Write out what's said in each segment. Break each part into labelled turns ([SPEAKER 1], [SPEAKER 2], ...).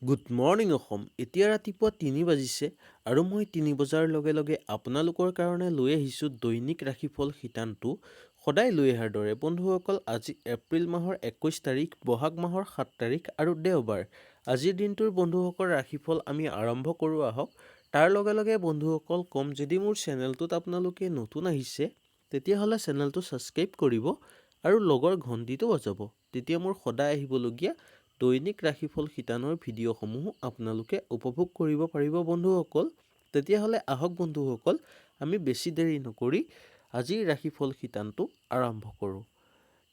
[SPEAKER 1] Good morning Assam. এতিয়া ৰাতিপুৱা ৩ বাজিছে আৰু মই ৩ বজাৰ লগে লগে আপোনালোকৰ কাৰণে লৈ আহিছোঁ দৈনিক ৰাশিফল শিতানটো সদায় লৈ অহাৰ দৰে। বন্ধুসকল, আজি এপ্ৰিল মাহৰ ২১ তাৰিখ, বহাগ মাহৰ ৭ তাৰিখ আৰু দেওবাৰ। আজিৰ দিনটোৰ বন্ধুসকল ৰাশিফল আমি আৰম্ভ কৰোঁ আহক। তাৰ লগে লগে বন্ধুসকল ক'ম, যদি মোৰ চেনেলটোত আপোনালোকে নতুন আহিছে তেতিয়াহ'লে চেনেলটো ছাবস্ক্ৰাইব কৰিব আৰু লগৰ ঘণ্টিটো বজাব। তেতিয়া মোৰ সদায় আহিবলগীয়া দৈনিক ৰাশিফল শিতানৰ ভিডিঅ'সমূহো আপোনালোকে উপভোগ কৰিব পাৰিব বন্ধুসকল। তেতিয়াহ'লে আহক বন্ধুসকল, আমি বেছি দেৰি নকৰি আজিৰ ৰাশিফল শিতানটো আৰম্ভ কৰোঁ।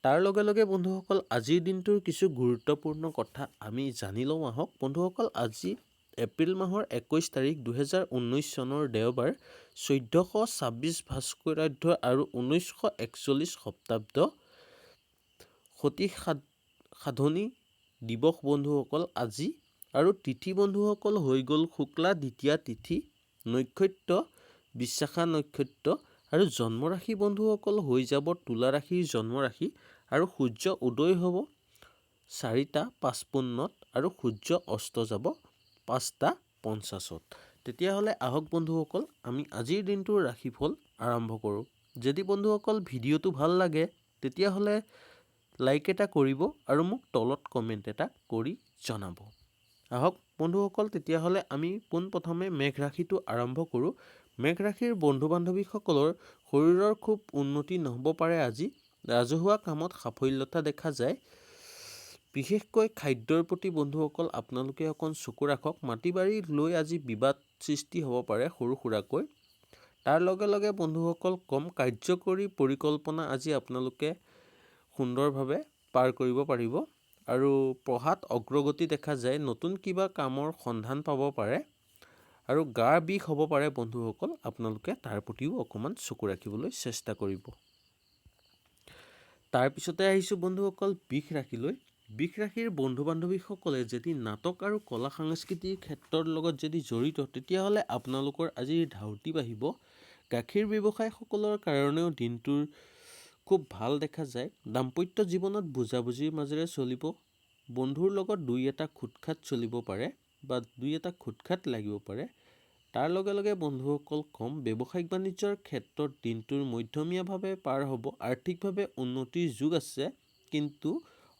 [SPEAKER 1] তাৰ লগে লগে বন্ধুসকল, আজিৰ দিনটোৰ কিছু গুৰুত্বপূৰ্ণ কথা আমি জানি লওঁ আহক। বন্ধুসকল, আজি এপ্ৰিল মাহৰ ২১ তাৰিখ ২০১৯ চনৰ দেওবাৰ, ১৪২৬ ভাস্কৰাব্দ আৰু ১৯৪১ শতাব্দ সতী সাধনী দিৱস বন্ধুসকল আজি। আৰু তিথি বন্ধুসকল হৈ গ'ল শুক্লা দ্বিতীয়া তিথি, নক্ষত্ৰ বিশাখা নক্ষত্ৰ আৰু জন্মৰাশি বন্ধুসকল হৈ যাব তুলা ৰাশিৰ জন্মৰাশি। আৰু সূৰ্য উদয় হ'ব ৪:৫৫ আৰু সূৰ্য অস্ত যাব ৫:৫০। তেতিয়াহ'লে আহক বন্ধুসকল, আমি আজিৰ দিনটোৰ ৰাশিফল আৰম্ভ কৰোঁ। যদি বন্ধুসকল ভিডিঅ'টো ভাল লাগে তেতিয়াহ'লে লাইক এটা কৰিব আৰু মোক তলত কমেণ্ট এটা কৰি জনাব। আহক বন্ধুসকল, তেতিয়াহ'লে আমি পোনপ্ৰথমে মেঘ ৰাশিটো আৰম্ভ কৰোঁ। মেঘ ৰাশিৰ বন্ধু বান্ধৱীসকলৰ শৰীৰৰ খুব উন্নতি নহ'ব পাৰে আজি। ৰাজহুৱা কামত সাফল্যতা দেখা যায়। বিশেষকৈ খাদ্যৰ প্ৰতি বন্ধুসকল আপোনালোকে অকণ চকু ৰাখক। মাটি বাৰী লৈ আজি বিবাদ সৃষ্টি হ'ব পাৰে সৰু সুৰাকৈ। তাৰ লগে লগে বন্ধুসকল কম কাৰ্যকৰী পৰিকল্পনা আজি আপোনালোকে সুন্দৰভাৱে পাৰ কৰিব পাৰিব আৰু পঢ়াত অগ্ৰগতি দেখা যায়। নতুন কিবা কামৰ সন্ধান পাব পাৰে আৰু গাৰ বিষ হ'ব পাৰে বন্ধুসকল, আপোনালোকে তাৰ প্ৰতিও অকণমান চকু ৰাখিবলৈ চেষ্টা কৰিব। তাৰপিছতে আহিছোঁ বন্ধুসকল বৃষ ৰাশিলৈ। বৃষ ৰাশিৰ বন্ধু বান্ধৱীসকলে যদি নাটক আৰু কলা সংস্কৃতিৰ ক্ষেত্ৰৰ লগত যদি জড়িত তেতিয়াহ'লে আপোনালোকৰ আজি ধাউতি বাঢ়িব। গাখীৰ ব্যৱসায়ীসকলৰ কাৰণেও দিনটোৰ খুব ভাল দেখা যায়। দাম্পত্য জীৱনত বুজাবুজিৰ মাজেৰে চলিব। বন্ধুৰ লগত দুই এটা খুটখাট চলিব পাৰে বা দুই এটা খুটখাট লাগিব পাৰে। তাৰ লগে লগে বন্ধুসকল কম ব্যৱসায়িক বাণিজ্যৰ ক্ষেত্ৰত দিনটোৰ মধ্যমীয়াভাৱে পাৰ হ'ব। আৰ্থিকভাৱে উন্নতিৰ যোগ আছে, কিন্তু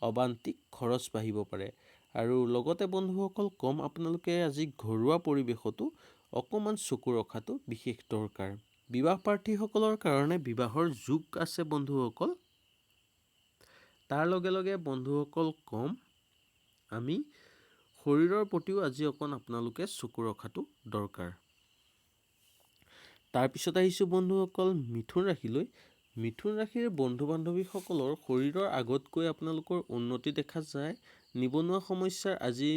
[SPEAKER 1] অবান্তিক খৰচ বাঢ়িব পাৰে। আৰু লগতে বন্ধুসকল কম আপোনালোকে আজি ঘৰুৱা পৰিৱেশতো অকণমান চকু ৰখাটো বিশেষ দৰকাৰ। বিবাহ প্ৰাৰ্থীসকলৰ কাৰণে বিবাহৰ যোগ আছে বন্ধুসকল। তাৰ লগে লগে বন্ধুসকল কম আমি শৰীৰৰ প্ৰতিও আজি অকণ আপোনালোকে চকু ৰখাটো দৰকাৰ। তাৰপিছত আহিছোঁ বন্ধুসকল মিথুন ৰাশিলৈ। মিথুন ৰাশিৰ বন্ধু বান্ধৱীসকলৰ শৰীৰৰ আগতকৈ আপোনালোকৰ উন্নতি দেখা যায়। নিবনুৱা সমস্যাৰ আজি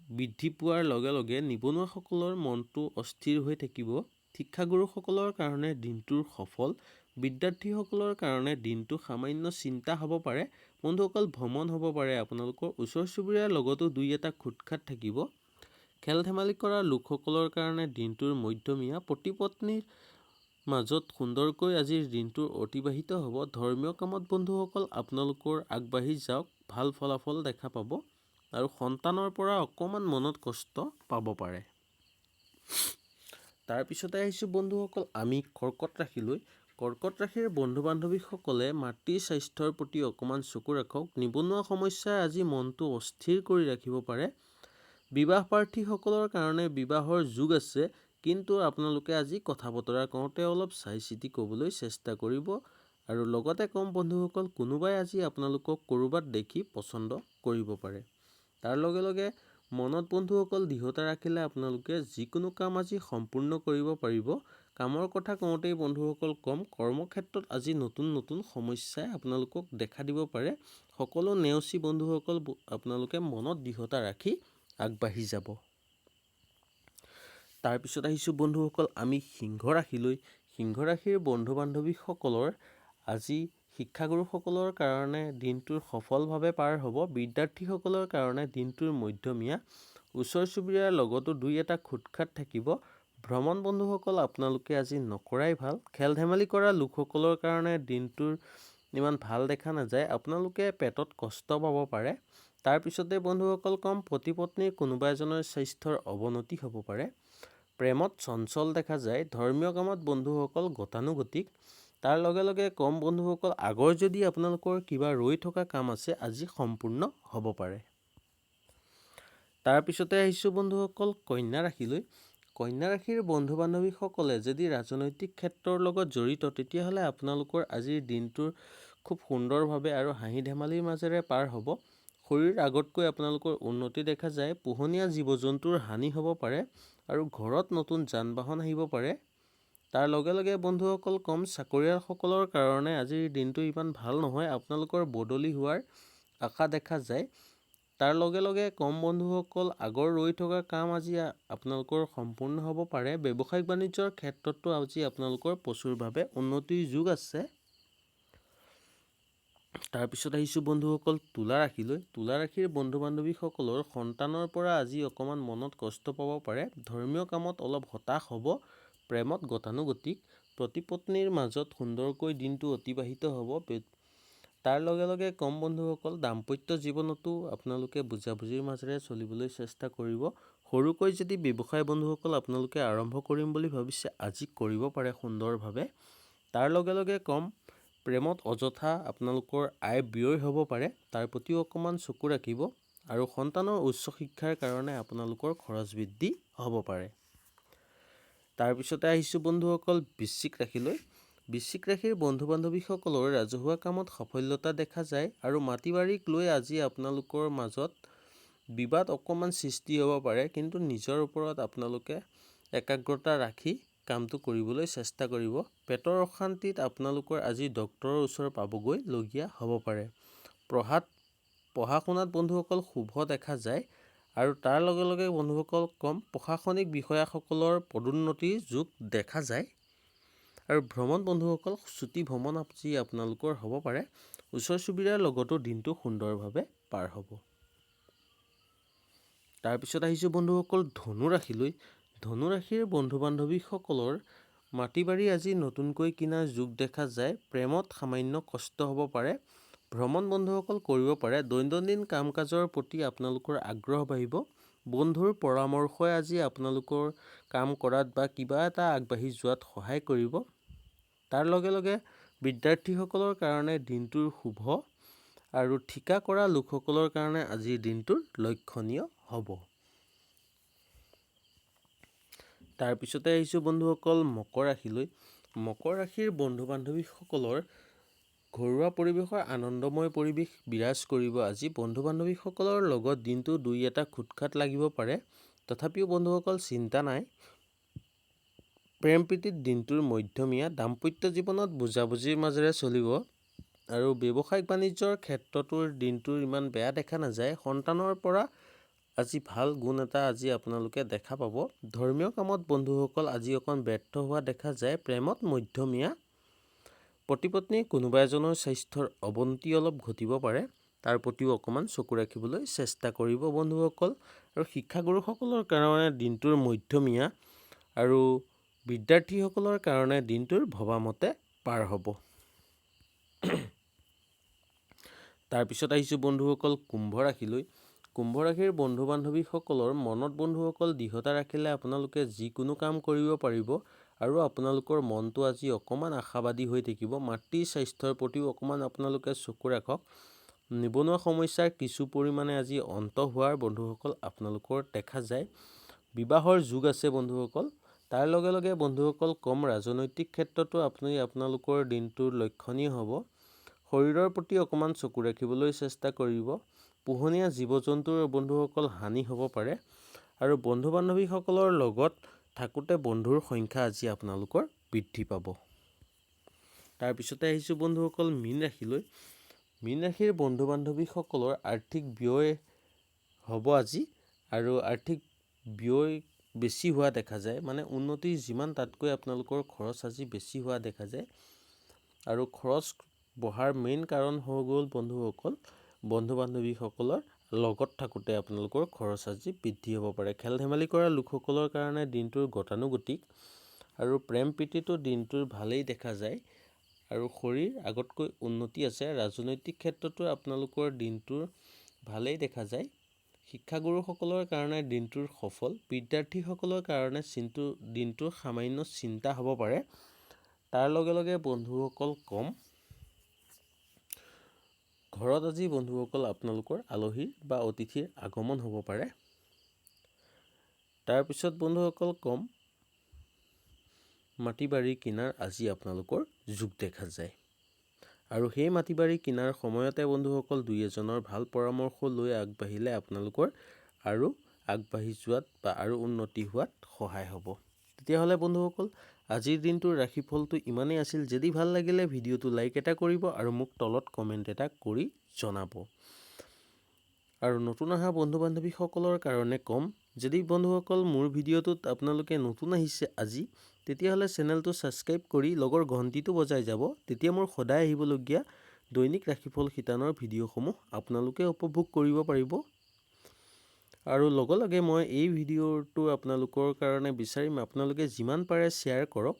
[SPEAKER 1] বৃদ্ধি পোৱাৰ লগে লগে নিবনুৱাসকলৰ মনটো অস্থিৰ হৈ থাকিব। শিক্ষাগুৰুসকলৰ কাৰণে দিনটোৰ সফল। বিদ্যাৰ্থীসকলৰ কাৰণে দিনটো সামান্য চিন্তা হ'ব পাৰে। বন্ধুসকল ভ্ৰমণ হ'ব পাৰে আপোনালোকৰ। ওচৰ চুবুৰীয়াৰ লগতো দুই এটা খুটখাট থাকিব। খেল ধেমালি কৰা লোকসকলৰ কাৰণে দিনটোৰ মধ্যমীয়া। পতি পত্নীৰ মাজত সুন্দৰকৈ আজিৰ দিনটোৰ অতিবাহিত হ'ব। ধৰ্মীয় কামত বন্ধুসকল আপোনালোকৰ আগবাঢ়ি যাওক, ভাল ফলাফল দেখা পাব আৰু সন্তানৰ পৰা অকণমান মনত কষ্ট পাব পাৰে। তাৰপিছতে আহিছোঁ বন্ধুসকল আমি কৰ্কট ৰাশিলৈ। কৰ্কট ৰাশিৰ বন্ধু বান্ধৱীসকলে মাতৃৰ স্বাস্থ্যৰ প্ৰতি অকণমান চকু ৰাখক। নিবনুৱা সমস্যাই আজি মনটো অস্থিৰ কৰি ৰাখিব পাৰে। বিবাহ প্ৰাৰ্থীসকলৰ কাৰণে বিবাহৰ যোগ আছে, কিন্তু আপোনালোকে আজি কথা বতৰা কওঁতে অলপ চাই চিতি ক'বলৈ চেষ্টা কৰিব। আৰু লগতে কম বন্ধুসকল কোনোবাই আজি আপোনালোকক ক'ৰবাত দেখি পচন্দ কৰিব পাৰে। তাৰ লগে লগে মনত বন্ধুসকল দৃঢ়তা ৰাখিলে আপোনালোকে যিকোনো কাম আজি সম্পূৰ্ণ কৰিব পাৰিব। কামৰ কথা কওঁতেই বন্ধুসকল কম কৰ্মক্ষেত্ৰত আজি নতুন নতুন সমস্যাই আপোনালোকক দেখা দিব পাৰে। সকলো নেওচি বন্ধুসকল আপোনালোকে মনত দৃঢ়তা ৰাখি আগবাঢ়ি যাব। তাৰপিছত আহিছোঁ বন্ধুসকল আমি সিংহ ৰাশিলৈ। সিংহ ৰাশিৰ বন্ধু বান্ধৱীসকলৰ আজি শিক্ষাগুৰুসকলৰ কাৰণে দিনটোৰ সফলভাৱে পাৰ হ'ব। বিদ্যাৰ্থীসকলৰ কাৰণে দিনটোৰ মধ্যমীয়া। ওচৰ চুবুৰীয়াৰ লগতো দুই এটা খুটখাট থাকিব। ভ্ৰমণ বন্ধুসকল আপোনালোকে আজি নকৰাই ভাল। খেল ধেমালি কৰা লোকসকলৰ কাৰণে দিনটোৰ ইমান ভাল দেখা নাযায়। আপোনালোকে পেটত কষ্ট পাব পাৰে। তাৰপিছতে বন্ধুসকল কম পতি পত্নীৰ কোনোবা এজনৰ স্বাস্থ্যৰ অৱনতি হ'ব পাৰে। প্ৰেমত চঞ্চল দেখা যায়। ধৰ্মীয় কামত বন্ধুসকল গতানুগতিক। তাৰ লগে লগে কম বন্ধুসকল আগৰ যদি আপোনালোকৰ কিবা ৰৈ থকা কাম আছে আজি সম্পূৰ্ণ হ'ব পাৰে। তাৰপিছতে আহিছোঁ বন্ধুসকল কন্যা ৰাশিলৈ। কন্যা ৰাশিৰ বন্ধু বান্ধৱীসকলে যদি ৰাজনৈতিক ক্ষেত্ৰৰ লগত জড়িত তেতিয়াহ'লে আপোনালোকৰ আজিৰ দিনটোৰ খুব সুন্দৰভাৱে আৰু হাঁহি ধেমালিৰ মাজেৰে পাৰ হ'ব। শৰীৰ আগতকৈ আপোনালোকৰ উন্নতি দেখা যায়। পোহনীয়া জীৱ জন্তুৰ হানি হ'ব পাৰে আৰু ঘৰত নতুন যান বাহন আহিব পাৰে। তাৰ লগে লগে বন্ধুসকল কম চাকৰিয়ালসকলৰ কাৰণে আজিৰ দিনটো ইমান ভাল নহয়। আপোনালোকৰ বদলি হোৱাৰ আশা দেখা যায়। তাৰ লগে লগে কম বন্ধুসকল আগৰ ৰৈ থকা কাম আজি আপোনালোকৰ সম্পূৰ্ণ হ'ব পাৰে। ব্যৱসায়িক বাণিজ্যৰ ক্ষেত্ৰতো আজি আপোনালোকৰ প্ৰচুৰভাৱে উন্নতিৰ যোগ আছে। তাৰপিছত আহিছোঁ বন্ধুসকল তুলা ৰাশিলৈ। তুলা ৰাশিৰ বন্ধু বান্ধৱীসকলৰ সন্তানৰ পৰা আজি অকণমান মনত কষ্ট পাব পাৰে। ধৰ্মীয় কামত অলপ হতাশ হ'ব। প্ৰেমত গতানুগতিক। পতি পত্নীৰ মাজত সুন্দৰকৈ দিনটো অতিবাহিত হ'ব। তাৰ লগে লগে কম বন্ধুসকল দাম্পত্য জীৱনতো আপোনালোকে বুজাবুজিৰ মাজেৰে চলিবলৈ চেষ্টা কৰিব। সৰুকৈ যদি ব্যৱসায় বন্ধুসকল আপোনালোকে আৰম্ভ কৰিম বুলি ভাবিছে আজি কৰিব পাৰে সুন্দৰভাৱে। তাৰ লগে লগে কম প্ৰেমত অযথা আপোনালোকৰ আয় ব্যয় হ'ব পাৰে। তাৰ প্ৰতিও অকণমান চকু ৰাখিব আৰু সন্তানৰ উচ্চ শিক্ষাৰ কাৰণে আপোনালোকৰ খৰচ বৃদ্ধি হ'ব পাৰে। তাৰপিছতে আহিছোঁ বন্ধুসকল বৃশ্চিক ৰাশিলৈ। বৃশ্চিক ৰাশিৰ বন্ধু বান্ধৱীসকলৰ ৰাজহুৱা কামত সাফল্যতা দেখা যায় আৰু মাটি বাৰীক লৈ আজি আপোনালোকৰ মাজত বিবাদ অকণমান সৃষ্টি হ'ব পাৰে, কিন্তু নিজৰ ওপৰত আপোনালোকে একাগ্ৰতা ৰাখি কামটো কৰিবলৈ চেষ্টা কৰিব। পেটৰ অশান্তিত আপোনালোকৰ আজি ডক্তৰৰ ওচৰ পাবগৈ লগীয়া হ'ব পাৰে। পঢ়া শুনাত বন্ধুসকল শুভ দেখা যায় আৰু তাৰ লগে লগে বন্ধুসকল কম প্ৰশাসনিক বিষয়াসকলৰ পদোন্নতিৰ যোগ দেখা যায়। আৰু ভ্ৰমণ বন্ধুসকল ছুটি ভ্ৰমণ আজি আপোনালোকৰ হ'ব পাৰে। ওচৰ চুবুৰীয়াৰ লগতো দিনটো সুন্দৰভাৱে পাৰ হ'ব। তাৰপিছত আহিছোঁ বন্ধুসকল ধনু ৰাশিলৈ। ধনু ৰাশিৰ বন্ধু বান্ধৱীসকলৰ মাটি বাৰী আজি নতুনকৈ কিনাৰ যোগ দেখা যায়। প্ৰেমত সামান্য কষ্ট হ'ব পাৰে। ভ্ৰমণ বন্ধুসকল কৰিব পাৰে। দৈনন্দিন কাম কাজৰ প্ৰতি আপোনালোকৰ আগ্ৰহ বাঢ়িব। বন্ধুৰ পৰামৰ্শই আজি আপোনালোকৰ কাম কৰাত বা কিবা এটা আগবাঢ়ি যোৱাত সহায় কৰিব। তাৰ লগে লগে বিদ্যাৰ্থীসকলৰ কাৰণে দিনটোৰ শুভ আৰু ঠিকা কৰা লোকসকলৰ কাৰণে আজিৰ দিনটোৰ লক্ষণীয় হ'ব। তাৰপিছতে আহিছোঁ বন্ধুসকল মকৰ ৰাশিলৈ। মকৰ ৰাশিৰ বন্ধু বান্ধৱীসকলৰ ঘৰুৱা পৰিৱেশৰ আনন্দময় পৰিৱেশ বিৰাজ কৰিব আজি। বন্ধু বান্ধৱীসকলৰ লগত দিনটো দুই এটা খুটখাট লাগিব পাৰে। তথাপিও বন্ধুসকল চিন্তা নাই। প্ৰেম প্ৰীতিত দিনটোৰ মধ্যমীয়া। দাম্পত্য জীৱনত বুজাবুজিৰ মাজেৰে চলিব আৰু ব্যৱসায়িক বাণিজ্যৰ ক্ষেত্ৰতো দিনটোৰ ইমান বেয়া দেখা নাযায়। সন্তানৰ পৰা আজি ভাল গুণ এটা আজি আপোনালোকে দেখা পাব। ধৰ্মীয় কামত বন্ধুসকল আজি অকণ ব্যৰ্থ হোৱা দেখা যায়। প্ৰেমত মধ্যমীয়া। পতি পত্নীৰ কোনোবা এজনৰ স্বাস্থ্যৰ অৱনতি অলপ ঘটিব পাৰে। তাৰ প্ৰতিও অকণমান চকু ৰাখিবলৈ চেষ্টা কৰিব বন্ধুসকল। আৰু শিক্ষাগুৰুসকলৰ কাৰণে দিনটোৰ মধ্যমীয়া আৰু বিদ্যাৰ্থীসকলৰ কাৰণে দিনটোৰ ভবামতে পাৰ হ'ব। তাৰপিছত আহিছোঁ বন্ধুসকল কুম্ভ ৰাশিলৈ। কুম্ভ ৰাশিৰ বন্ধু বান্ধৱীসকলৰ মনত বন্ধুসকল দৃঢ়তা ৰাখিলে আপোনালোকে যিকোনো কাম কৰিব পাৰিব আৰু আপোনালোকৰ মনটো আজি অকণমান আশাবাদী হৈ থাকিব। মাতৃৰ স্বাস্থ্যৰ প্ৰতিও অকণমান আপোনালোকে চকু ৰাখক। নিবনুৱা সমস্যাৰ কিছু পৰিমাণে আজি অন্ত হোৱাৰ বন্ধুসকল আপোনালোকৰ দেখা যায়। বিবাহৰ যোগ আছে বন্ধুসকল। তাৰ লগে লগে বন্ধুসকল কম ৰাজনৈতিক ক্ষেত্ৰতো আপোনালোকৰ দিনটোৰ লক্ষণীয় হ'ব। শৰীৰৰ প্ৰতি অকণমান চকু ৰাখিবলৈ চেষ্টা কৰিব। পোহনীয়া জীৱ জন্তুৰ বন্ধুসকল হানি হ'ব পাৰে আৰু বন্ধু বান্ধৱীসকলৰ লগত থাকোঁতে বন্ধুৰ সংখ্যা আজি আপোনালোকৰ বৃদ্ধি পাব। তাৰপিছতে আহিছোঁ বন্ধুসকল মীন ৰাশিলৈ। মীন ৰাশিৰ বন্ধু বান্ধৱীসকলৰ আৰ্থিক ব্যয় হ'ব আজি আৰু আৰ্থিক ব্যয় বেছি হোৱা দেখা যায়। মানে উন্নতিৰ যিমান তাতকৈ আপোনালোকৰ খৰচ আজি বেছি হোৱা দেখা যায় আৰু খৰচ বঢ়াৰ মেইন কাৰণ হৈ গ'ল বন্ধুসকল বন্ধু বান্ধৱীসকলৰ লগত থাকোঁতে আপোনালোকৰ খৰচ আজি বৃদ্ধি হ'ব পাৰে। খেল ধেমালি কৰা লোকসকলৰ কাৰণে দিনটোৰ গতানুগতিক আৰু প্ৰেম প্ৰীতিটো দিনটোৰ ভালেই দেখা যায় আৰু শৰীৰ আগতকৈ উন্নতি আছে। ৰাজনৈতিক ক্ষেত্ৰতো আপোনালোকৰ দিনটোৰ ভালেই দেখা যায়। শিক্ষাগুৰুসকলৰ কাৰণে দিনটোৰ সফল, বিদ্যাৰ্থীসকলৰ কাৰণে দিনটোৰ সামান্য চিন্তা হ'ব পাৰে। তাৰ লগে লগে বন্ধুসকল কম। ঘৰত আজি বন্ধুসকল আপোনালোকৰ আলহীৰ বা অতিথিৰ আগমন হ'ব পাৰে। তাৰপিছত বন্ধুসকল কম, মাটি বাৰী কিনাৰ আজি আপোনালোকৰ যোগ দেখা যায়। আৰু সেই মাটি বাৰী কিনাৰ সময়তে বন্ধুসকল দুই এজনৰ ভাল পৰামৰ্শ লৈ আগবাঢ়িলে আপোনালোকৰ আৰু আগবাঢ়ি যোৱাত বা আৰু উন্নতি হোৱাত সহায় হ'ব। তেতিয়াহ'লে বন্ধুসকল আজিৰ দিনটোৰ ৰাশিফলটো ইমানেই আছিল। যদি ভাল লাগিলে ভিডিঅ'টো লাইক এটা কৰিব আৰু মোক তলত কমেণ্ট এটা কৰি জনাব। আৰু নতুন অহা বন্ধু বান্ধৱীসকলৰ কাৰণে ক'ম, যদি বন্ধুসকল মোৰ ভিডিঅ'টোত আপোনালোকে নতুন আহিছে আজি, তেতিয়াহ'লে চেনেলটো ছাবস্ক্ৰাইব কৰি লগৰ ঘণ্টিটো বজাই যাব। তেতিয়া মোৰ সদায় আহিবলগীয়া দৈনিক ৰাশিফল শিতানৰ ভিডিঅ'সমূহ আপোনালোকে উপভোগ কৰিব পাৰিব। আৰু লগে লগে মই এই ভিডিঅ'টো আপোনালোকৰ কাৰণে বিচাৰিম আপোনালোকে যিমান পাৰে শ্বেয়াৰ কৰক।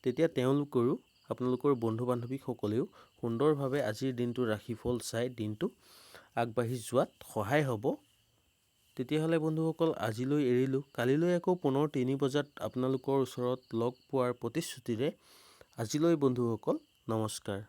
[SPEAKER 1] তেতিয়া তেওঁলোকৰো আপোনালোকৰ বন্ধু বান্ধৱীসকলেও সুন্দৰভাৱে আজিৰ দিনটোৰ ৰাশিফল চাই দিনটো আগবাঢ়ি যোৱাত সহায় হ'ব। তেতিয়াহ'লে বন্ধুসকল আজিলৈ এৰিলোঁ। কালিলৈ আকৌ পুনৰ 3 বজাত আপোনালোকৰ ওচৰত লগ পোৱাৰ প্ৰতিশ্ৰুতিৰে আজিলৈ বন্ধুসকল নমস্কাৰ।